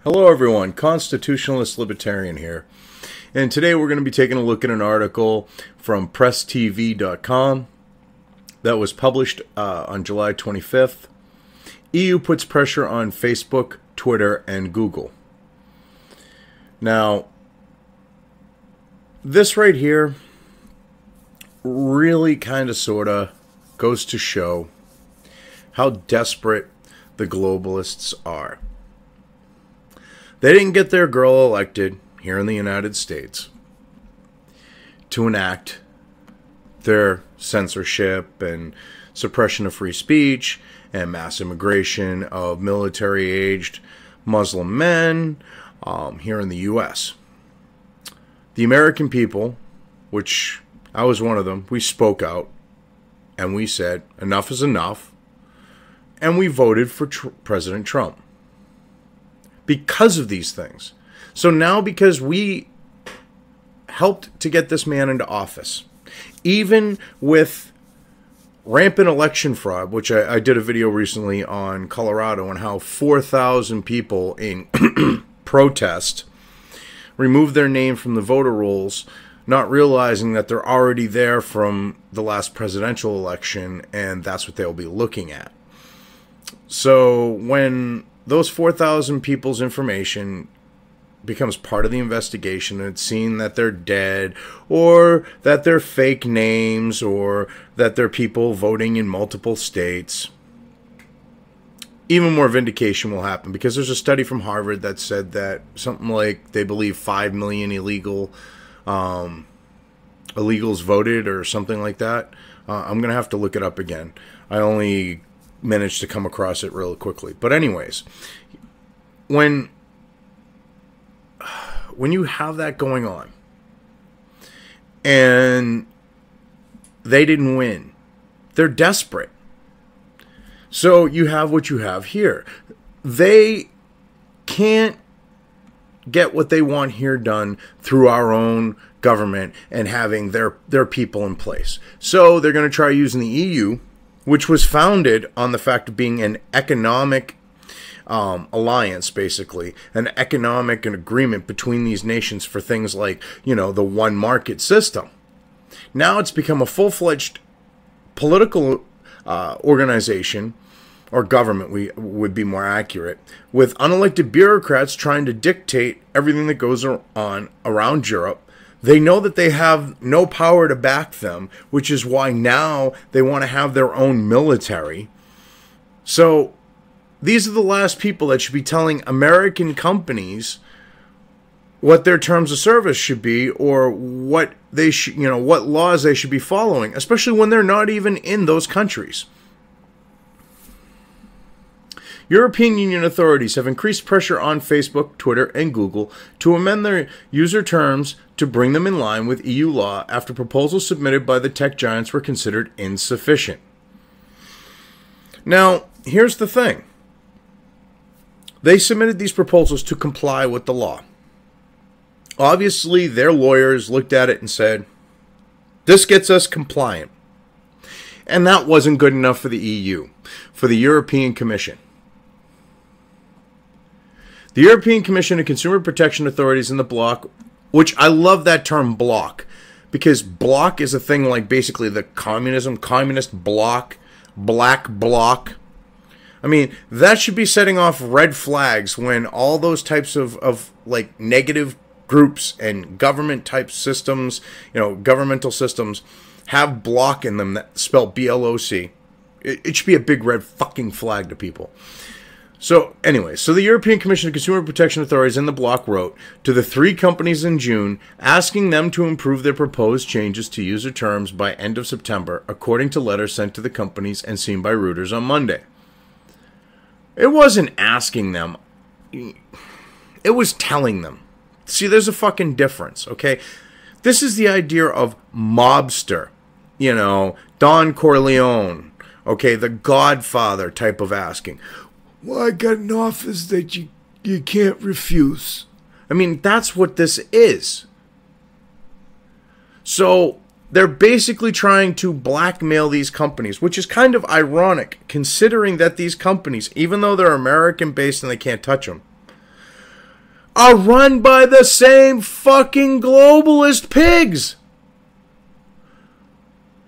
Hello everyone, Constitutionalist Libertarian here. And today we're going to be taking a look at an article from PressTV.com that was published on July 25th. EU puts pressure on Facebook, Twitter, and Google. Now, this right here really kind of sort of goes to show how desperate the globalists are. They didn't get their girl elected here in the United States to enact their censorship and suppression of free speech and mass immigration of military-aged Muslim men here in the U.S. The American people, which I was one of them, we spoke out and we said enough is enough, and we voted for President Trump. Because of these things. So now, because we helped to get this man into office, even with rampant election fraud, which I did a video recently on Colorado and how 4,000 people in protest removed their name from the voter rolls, not realizing that they're already there from the last presidential election, and that's what they'll be looking at. So when those 4,000 people's information becomes part of the investigation, and it's seen that they're dead, or that they're fake names, or that they're people voting in multiple states, even more vindication will happen, because there's a study from Harvard that said that something like they believe 5 million illegals voted or something like that. I'm going to have to look it up again. I only managed to come across it real quickly. But anyways, when you have that going on and they didn't win, they're desperate. So you have what you have here. They can't get what they want here done through our own government and having their people in place. So they're going to try using the EU, which was founded on the fact of being an economic alliance, basically, an economic agreement between these nations for things like, the one market system. Now it's become a full-fledged political organization, or government would be more accurate, with unelected bureaucrats trying to dictate everything that goes on around Europe. They know that they have no power to back them, which is why now they want to have their own military. So these are the last people that should be telling American companies what their terms of service should be, or what they should, what laws they should be following, especially when they're not even in those countries. European Union authorities have increased pressure on Facebook, Twitter, and Google to amend their user terms to bring them in line with EU law after proposals submitted by the tech giants were considered insufficient. Now, here's the thing. They submitted these proposals to comply with the law. Obviously, their lawyers looked at it and said, this gets us compliant. And that wasn't good enough for the EU, for the European Commission. The European Commission and Consumer Protection Authorities in the bloc, which I love that term bloc, because bloc is a thing like basically the communist bloc, black bloc. I mean, that should be setting off red flags when all those types of like negative groups and government type systems, governmental systems have bloc in them that spell B-L-O-C. It should be a big red fucking flag to people. So anyway, the European Commission of Consumer Protection Authorities in the bloc wrote to the 3 companies in June, asking them to improve their proposed changes to user terms by end of September, according to letters sent to the companies and seen by Reuters on Monday. It wasn't asking them. It was telling them. See, there's a fucking difference, okay? This is the idea of mobster, Don Corleone, okay, the Godfather type of asking. Well, I got an office that you can't refuse. I mean, that's what this is. So they're basically trying to blackmail these companies, which is kind of ironic, considering that these companies, even though they're American-based and they can't touch them, are run by the same fucking globalist pigs.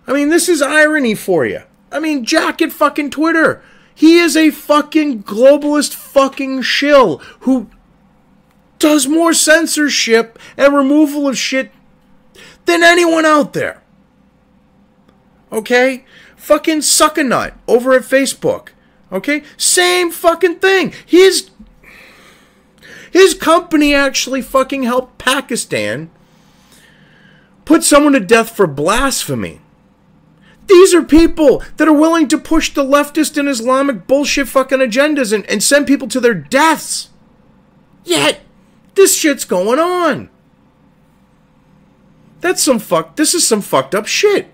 I mean, this is irony for you. I mean, Jack at fucking Twitter. He is a fucking globalist fucking shill who does more censorship and removal of shit than anyone out there. Okay? Fucking suck a nut over at Facebook. Okay? Same fucking thing. His company actually fucking helped Pakistan put someone to death for blasphemy. These are people that are willing to push the leftist and Islamic bullshit fucking agendas and send people to their deaths. Yet, this shit's going on. This is some fucked up shit.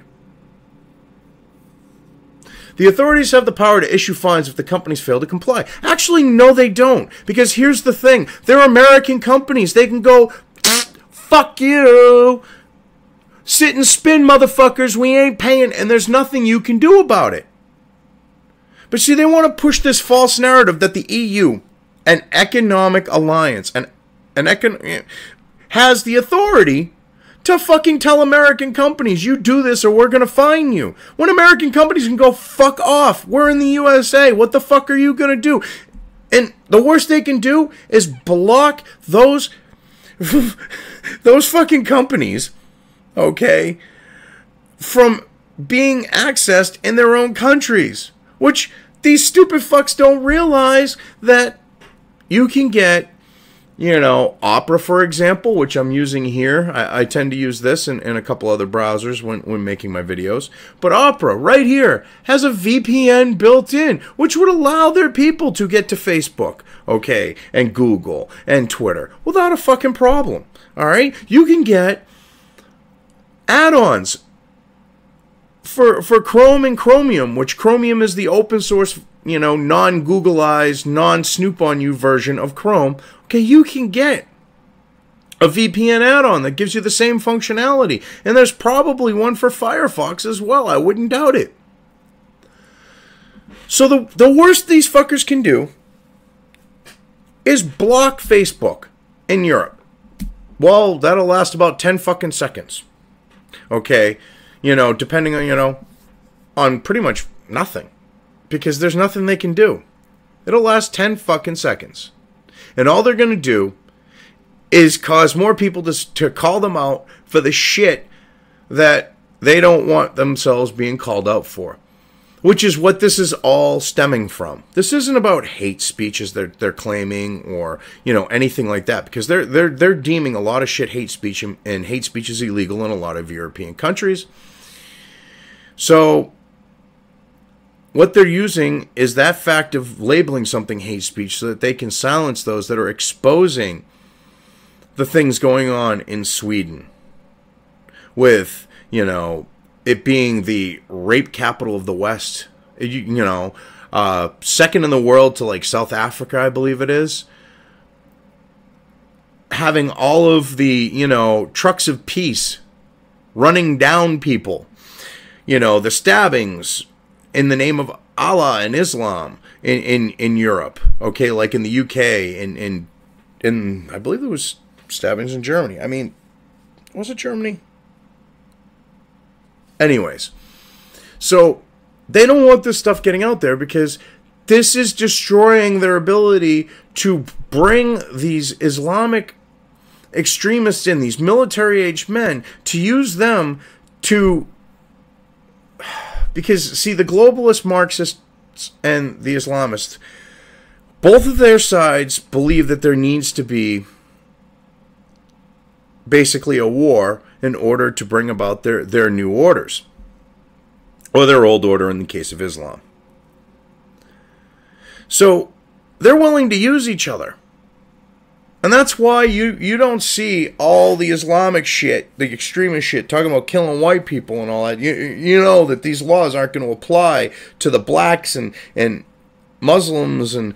The authorities have the power to issue fines if the companies fail to comply. Actually, no, they don't. Because here's the thing. They're American companies. They can go, fuck you. Sit and spin, motherfuckers. We ain't paying. And there's nothing you can do about it. But see, they want to push this false narrative that the EU, an economic alliance, has the authority to fucking tell American companies, you do this or we're going to fine you. When American companies can go fuck off. We're in the USA. What the fuck are you going to do? And the worst they can do is block those fucking companies, okay, from being accessed in their own countries. Which these stupid fucks don't realize that you can get, you know, Opera, for example, which I'm using here. I tend to use this in a couple other browsers when making my videos. But Opera, right here, has a VPN built in, which would allow their people to get to Facebook, okay, and Google, and Twitter, without a fucking problem, all right? You can get add-ons for Chrome and Chromium, which Chromium is the open source, you know, non-Googleized, non-Snoop-on-you version of Chrome. Okay, you can get a VPN add-on that gives you the same functionality. And there's probably one for Firefox as well. I wouldn't doubt it. So the worst these fuckers can do is block Facebook in Europe. Well, that'll last about 10 fucking seconds. Okay, you know, depending on, you know, on pretty much nothing. Because there's nothing they can do. It'll last 10 fucking seconds. And all they're going to do is cause more people to call them out for the shit that they don't want themselves being called out for. Which is what this is all stemming from. This isn't about hate speech as they're claiming, or, you know, anything like that. Because they're deeming a lot of shit hate speech, and hate speech is illegal in a lot of European countries. So what they're using is that fact of labeling something hate speech so that they can silence those that are exposing the things going on in Sweden. With, you know, it being the rape capital of the West. You know, second in the world to like South Africa, I believe it is. Having all of the, you know, trucks of peace running down people. You know, the stabbings in the name of Allah and Islam in Europe, okay, like in the UK, in I believe there was stabbings in Germany. I mean, was it Germany? Anyways, so they don't want this stuff getting out there because this is destroying their ability to bring these Islamic extremists in, these military-aged men, to use them to... Because, see, the globalist Marxists and the Islamists, both of their sides believe that there needs to be basically a war in order to bring about their new orders. Or their old order in the case of Islam. So, they're willing to use each other. And that's why you don't see all the Islamic shit, the extremist shit, talking about killing white people and all that. You know that these laws aren't going to apply to the blacks and Muslims and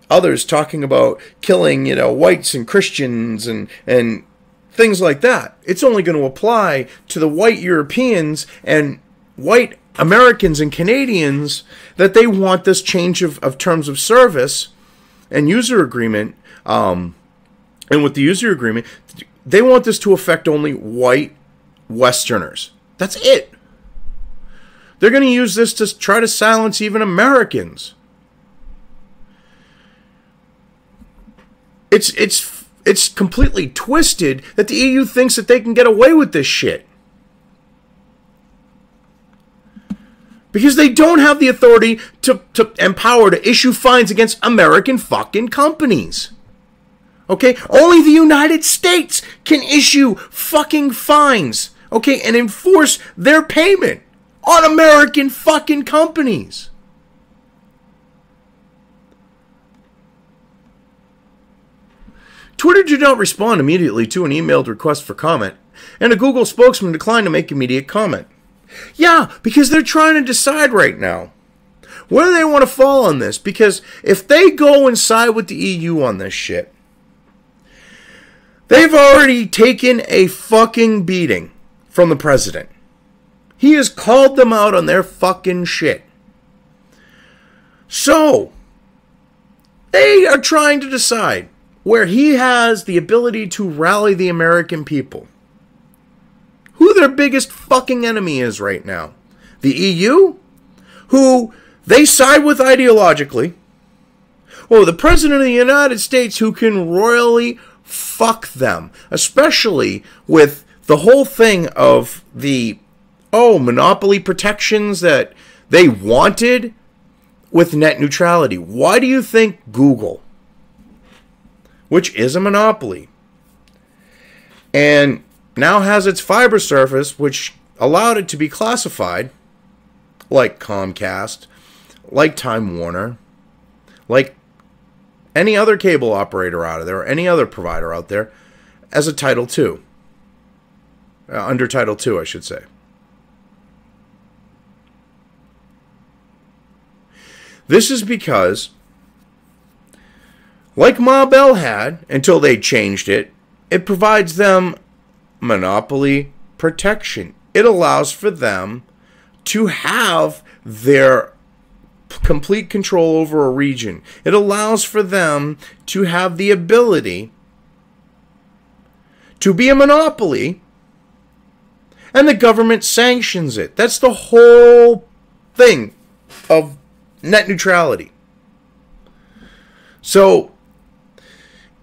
others, talking about killing, you know, whites and Christians and things like that. It's only going to apply to the white Europeans and white Americans and Canadians that they want this change of terms of service and user agreement And with the user agreement, they want this to affect only white Westerners. That's it. They're going to use this to try to silence even Americans. It's completely twisted that the EU thinks that they can get away with this shit. Because they don't have the authority to empower to issue fines against American fucking companies. Okay? Only the United States can issue fucking fines. Okay? And enforce their payment on American fucking companies. Twitter did not respond immediately to an emailed request for comment, and a Google spokesman declined to make immediate comment. Yeah, because they're trying to decide right now where they want to fall on this. Because if they go and side with the EU on this shit, they've already taken a fucking beating from the president. He has called them out on their fucking shit. So, they are trying to decide where he has the ability to rally the American people. Who their biggest fucking enemy is right now. The EU, who they side with ideologically, or the President of the United States, who can royally fuck them. Especially with the whole thing of the, monopoly protections that they wanted with net neutrality. Why do you think Google, which is a monopoly, and now has its fiber service, which allowed it to be classified like Comcast, like Time Warner, like any other cable operator out there, or any other provider out there, as a Title II. Under Title II, I should say. This is because, like Ma Bell had, until they changed it, it provides them monopoly protection. It allows for them to have their complete control over a region. It allows for them to have the ability to be a monopoly, and the government sanctions it. That's the whole thing of net neutrality. So,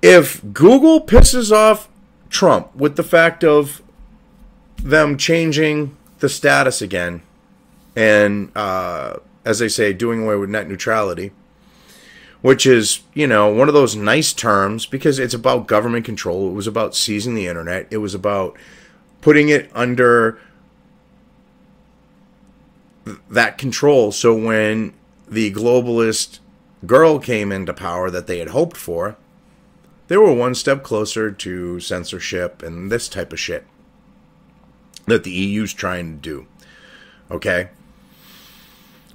if Google pisses off Trump with the fact of them changing the status again, and, as they say, doing away with net neutrality, which is, one of those nice terms because it's about government control. It was about seizing the internet. It was about putting it under that control. So when the globalist girl came into power that they had hoped for, they were one step closer to censorship and this type of shit that the EU's trying to do. Okay?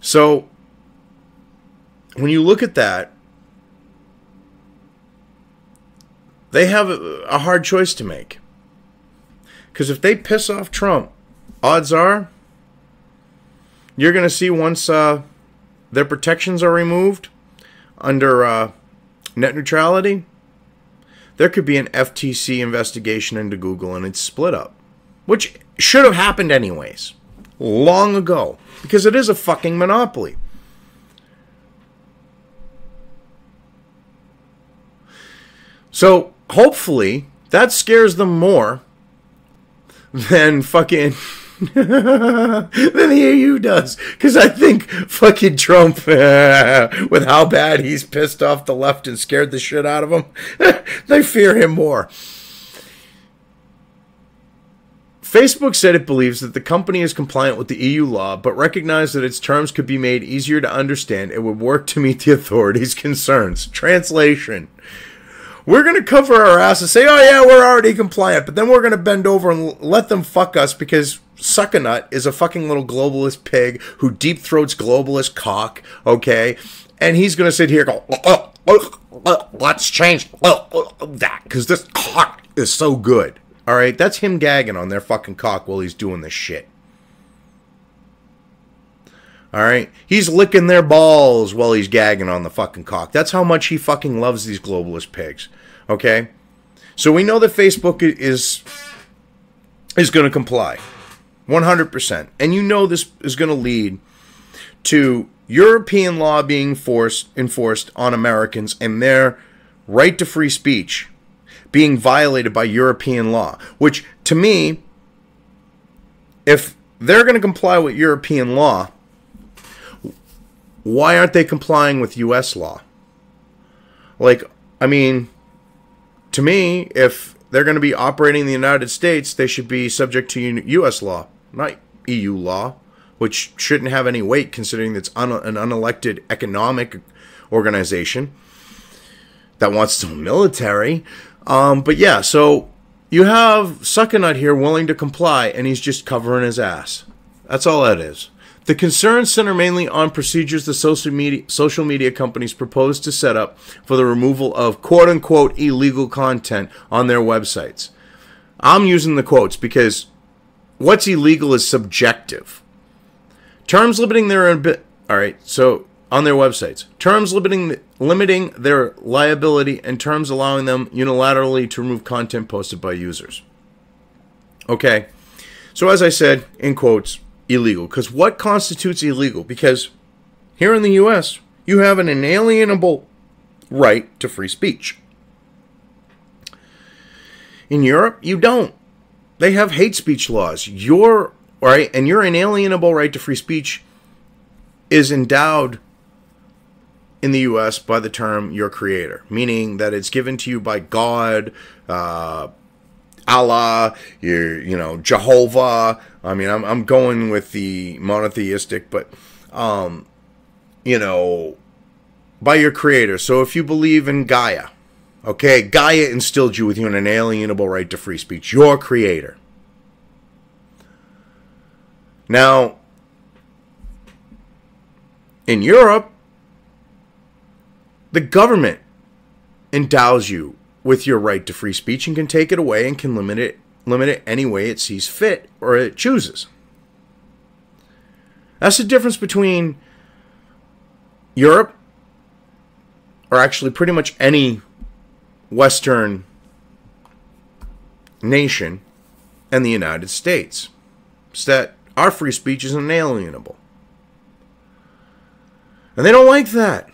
So, when you look at that, they have a hard choice to make. Because if they piss off Trump, odds are you're going to see once their protections are removed under net neutrality, there could be an FTC investigation into Google and it's split up. Which should have happened anyways. Long ago. Because it is a fucking monopoly. So, hopefully, that scares them more than fucking than the EU does. Because I think fucking Trump, with how bad he's pissed off the left and scared the shit out of them, they fear him more. Facebook said it believes that the company is compliant with the EU law, but recognized that its terms could be made easier to understand and would work to meet the authorities' concerns. Translation. We're going to cover our ass and say, oh yeah, we're already compliant, but then we're going to bend over and let them fuck us because Suckanut is a fucking little globalist pig who deep throats globalist cock, okay? And he's going to sit here and go, let's change that because this cock is so good. All right, that's him gagging on their fucking cock while he's doing this shit. All right, he's licking their balls while he's gagging on the fucking cock. That's how much he fucking loves these globalist pigs. Okay, So we know that Facebook is going to comply 100%. And you know this is going to lead to European law being enforced on Americans and their right to free speech being violated by European law. Which, to me, if they're going to comply with European law, why aren't they complying with U.S. law? Like, I mean, to me, if they're going to be operating in the United States, they should be subject to U.S. law, not EU law, which shouldn't have any weight considering it's an unelected economic organization that wants its own military. But yeah, so you have Suckanut here willing to comply, and he's just covering his ass. That's all that is. The concerns center mainly on procedures the social media companies propose to set up for the removal of quote-unquote illegal content on their websites. I'm using the quotes because what's illegal is subjective. Terms limiting their on their websites. Terms limiting their liability and terms allowing them unilaterally to remove content posted by users. Okay. So as I said, in quotes, illegal. Because what constitutes illegal? Because here in the U.S., you have an inalienable right to free speech. In Europe, you don't. They have hate speech laws. Your inalienable right to free speech is endowed in the U.S. by the term your creator, meaning that it's given to you by God, Allah, Jehovah. I mean, I'm going with the monotheistic, but, by your creator. So if you believe in Gaia, okay, Gaia instilled you with an inalienable right to free speech, your creator. Now, in Europe, the government endows you with your right to free speech and can take it away and can limit it any way it sees fit or it chooses. That's the difference between Europe, or actually pretty much any Western nation, and the United States. It's that our free speech is inalienable. And they don't like that.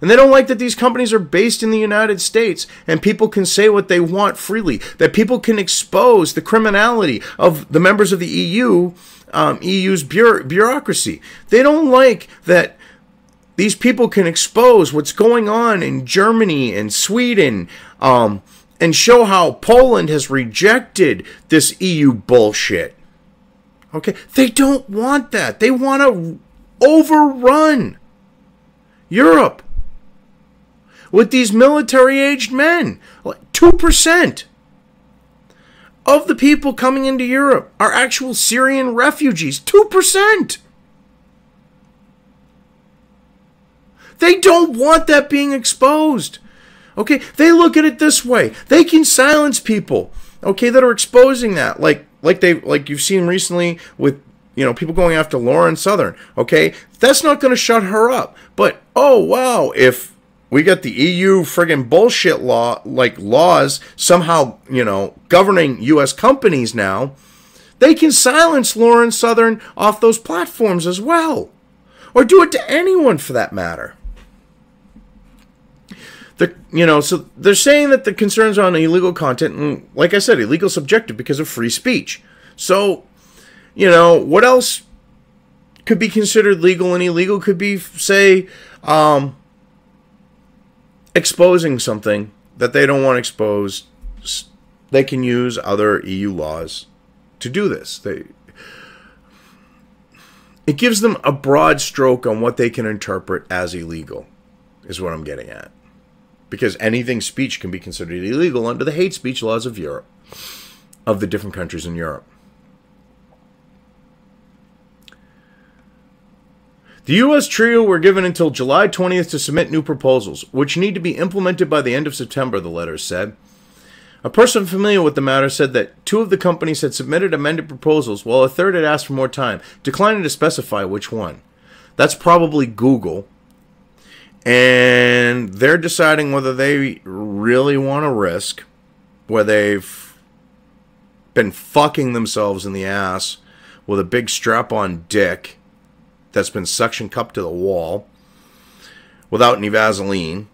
And they don't like that these companies are based in the United States and people can say what they want freely. That people can expose the criminality of the members of the EU, EU's bureaucracy. They don't like that these people can expose what's going on in Germany and Sweden, and show how Poland has rejected this EU bullshit. Okay? They don't want that. They want to overrun Europe with these military-aged men. 2% of the people coming into Europe are actual Syrian refugees. 2%! They don't want that being exposed. Okay? They look at it this way. They can silence people, okay, that are exposing that. Like you've seen recently with people going after Lauren Southern. Okay? That's not going to shut her up. But, oh, wow, if we got the EU friggin' bullshit laws somehow, governing U.S. companies now, they can silence Lauren Southern off those platforms as well. Or do it to anyone for that matter. So they're saying that the concerns on illegal content, and like I said, illegal subjective because of free speech. So, what else could be considered legal and illegal? Could be, say, exposing something that they don't want exposed. They can use other EU laws to do this. It gives them a broad stroke on what they can interpret as illegal, is what I'm getting at. Because anything speech can be considered illegal under the hate speech laws of Europe, of the different countries in Europe. The U.S. trio were given until July 20th to submit new proposals, which need to be implemented by the end of September, the letters said. A person familiar with the matter said that 2 of the companies had submitted amended proposals, while a third had asked for more time, declining to specify which one. That's probably Google. And they're deciding whether they really want to risk where they've been fucking themselves in the ass with a big strap-on dick that's been suction cupped to the wall without any Vaseline,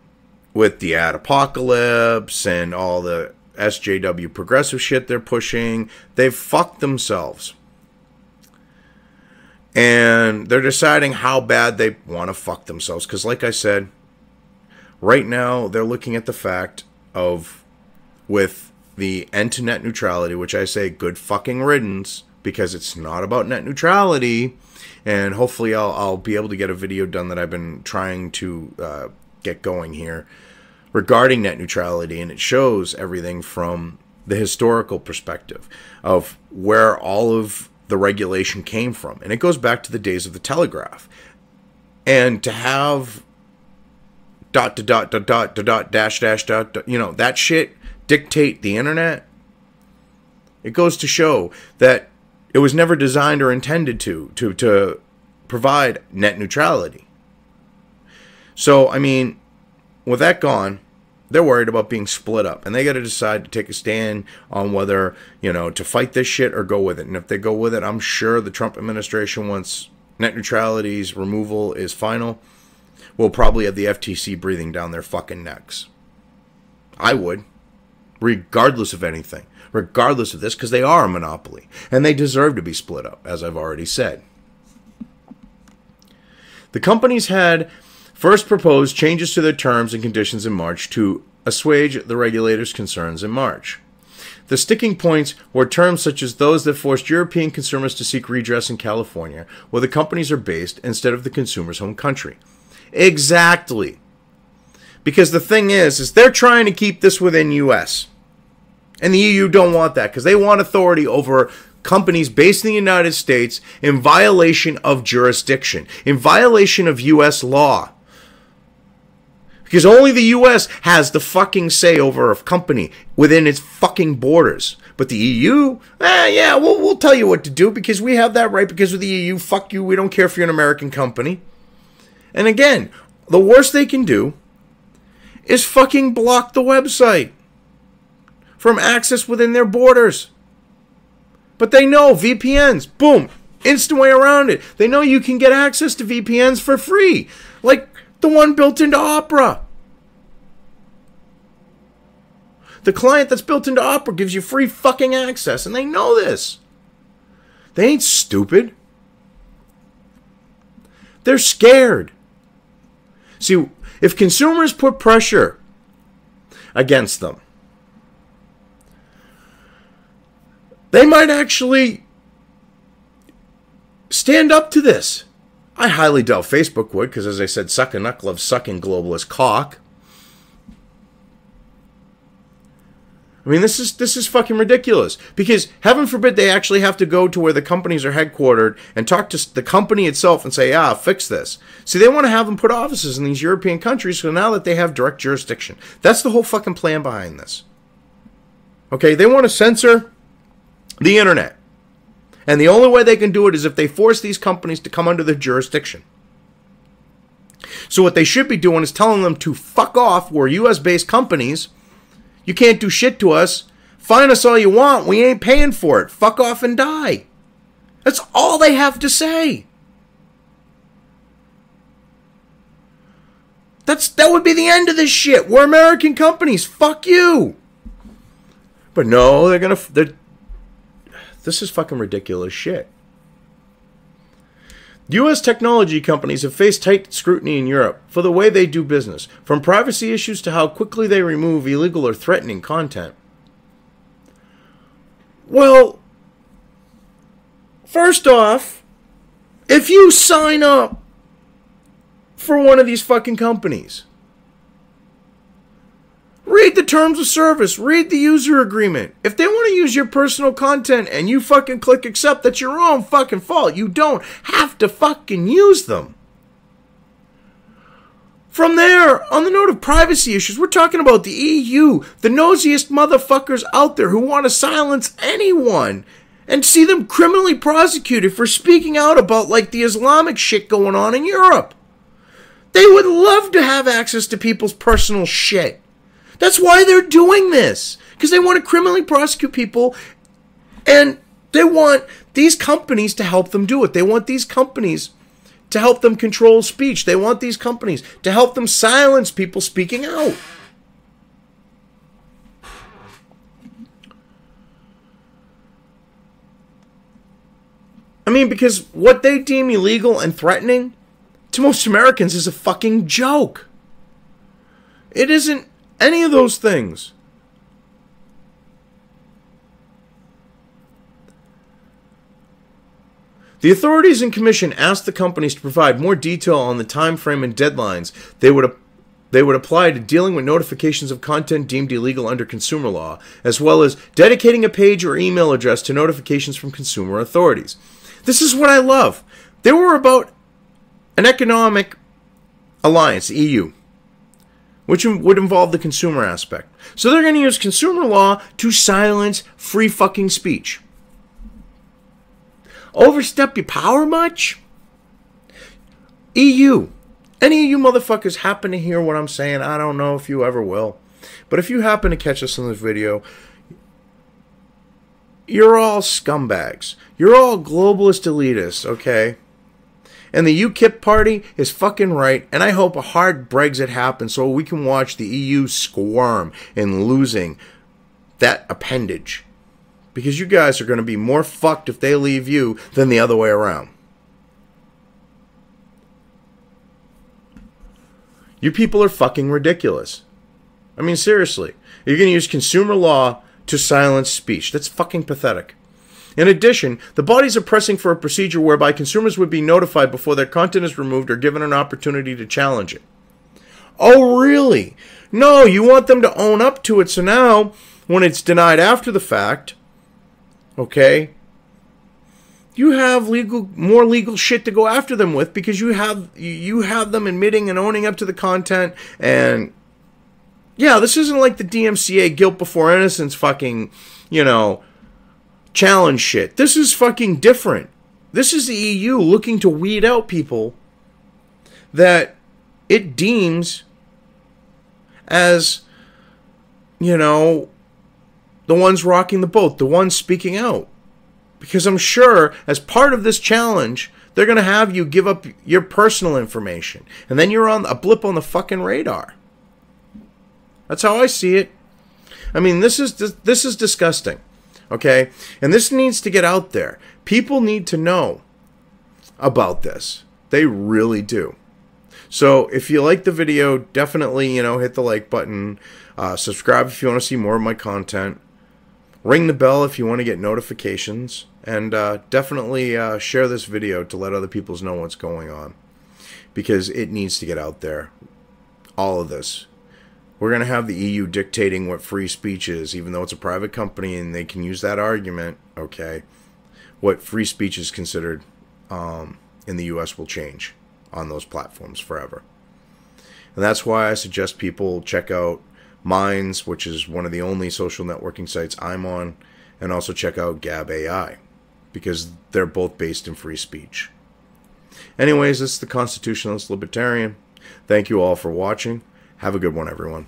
with the ad apocalypse and all the SJW progressive shit they're pushing. They've fucked themselves. And they're deciding how bad they want to fuck themselves. Because like I said, right now they're looking at the fact of, with the end to net neutrality, which I say good fucking riddance, because it's not about net neutrality. And hopefully I'll be able to get a video done that I've been trying to get going here regarding net neutrality. And it shows everything from the historical perspective of where all of the regulation came from. And it goes back to the days of the telegraph. And to have ... dash, you know, that shit dictate the internet, it goes to show that it was never designed or intended to provide net neutrality. So, I mean, with that gone, they're worried about being split up. And they got to decide to take a stand on whether, you know, to fight this shit or go with it. And if they go with it, I'm sure the Trump administration, once net neutrality's removal is final, will probably have the FTC breathing down their fucking necks. I would. Regardless of anything. Regardless of this, because they are a monopoly. And they deserve to be split up, as I've already said. The companies had first proposed changes to their terms and conditions in March to assuage the regulators' concerns in March. The sticking points were terms such as those that forced European consumers to seek redress in California, where the companies are based, instead of the consumer's home country. Exactly. Because the thing is they're trying to keep this within U.S. And the EU don't want that, because they want authority over companies based in the United States in violation of jurisdiction, in violation of U.S. law. Because only the U.S. has the fucking say over a company within its fucking borders. But the EU, yeah, we'll tell you what to do because we have that right because of the EU. Fuck you, we don't care if you're an American company. And again, the worst they can do is fucking block the website from access within their borders. But they know VPNs, boom, instant way around it. They know you can get access to VPNs for free, like the one built into Opera. The client that's built into Opera gives you free fucking access, and they know this. They ain't stupid. They're scared. See, if consumers put pressure against them, they might actually stand up to this. I highly doubt Facebook would, because as I said, suck a knuck loves sucking globalist cock. I mean, this is fucking ridiculous. Because heaven forbid they actually have to go to where the companies are headquartered and talk to the company itself and say, fix this. See, they want to have them put offices in these European countries so now that they have direct jurisdiction. That's the whole fucking plan behind this. Okay, they want to censor the internet. And the only way they can do it is if they force these companies to come under their jurisdiction. So what they should be doing is telling them to fuck off. We're US-based companies. You can't do shit to us. Fine us all you want. We ain't paying for it. Fuck off and die. That's all they have to say. That would be the end of this shit. We're American companies. Fuck you. But no, this is fucking ridiculous shit. U.S. technology companies have faced tight scrutiny in Europe for the way they do business, from privacy issues to how quickly they remove illegal or threatening content. Well, first off, if you sign up for one of these fucking companies, read the terms of service. Read the user agreement. If they want to use your personal content and you fucking click accept, that's your own fucking fault. You don't have to fucking use them. From there, on the note of privacy issues, we're talking about the EU, the nosiest motherfuckers out there who want to silence anyone and see them criminally prosecuted for speaking out about like the Islamic shit going on in Europe. They would love to have access to people's personal shit. That's why they're doing this. Because they want to criminally prosecute people, and they want these companies to help them do it. They want these companies to help them control speech. They want these companies to help them silence people speaking out. I mean, because what they deem illegal and threatening to most Americans is a fucking joke. It isn't any of those things. The authorities and commission asked the companies to provide more detail on the time frame and deadlines they would apply to dealing with notifications of content deemed illegal under consumer law, as well as dedicating a page or email address to notifications from consumer authorities. This is what I love. They were about an economic alliance, the EU, which would involve the consumer aspect. So they're going to use consumer law to silence free fucking speech. Overstep your power much? EU. Any of you motherfuckers happen to hear what I'm saying? I don't know if you ever will. But if you happen to catch us in this video, you're all scumbags. You're all globalist elitists, okay? And the UKIP party is fucking right, and I hope a hard Brexit happens so we can watch the EU squirm in losing that appendage. Because you guys are going to be more fucked if they leave you than the other way around. You people are fucking ridiculous. I mean, seriously. You're going to use consumer law to silence speech. That's fucking pathetic. In addition, the bodies are pressing for a procedure whereby consumers would be notified before their content is removed or given an opportunity to challenge it. Oh, really? No, you want them to own up to it, so now, when it's denied after the fact, okay, you have more legal shit to go after them with, because you have them admitting and owning up to the content. And yeah, this isn't like the DMCA guilt before innocence fucking, challenge shit. This is fucking different. This is the EU looking to weed out people that it deems as, the ones rocking the boat, the ones speaking out. Because I'm sure, as part of this challenge, they're going to have you give up your personal information. And then you're on a blip on the fucking radar. That's how I see it. I mean, this is disgusting. Okay? And this needs to get out there. People need to know about this. They really do. So, if you like the video, definitely, hit the like button. Subscribe if you want to see more of my content. Ring the bell if you want to get notifications. And definitely share this video to let other people know what's going on. Because it needs to get out there. All of this. We're going to have the EU dictating what free speech is, even though it's a private company and they can use that argument, okay? What free speech is considered in the US will change on those platforms forever. And that's why I suggest people check out Minds, which is one of the only social networking sites I'm on, and also check out Gab AI, because they're both based in free speech. Anyways, this is the Constitutionalist Libertarian. Thank you all for watching. Have a good one, everyone.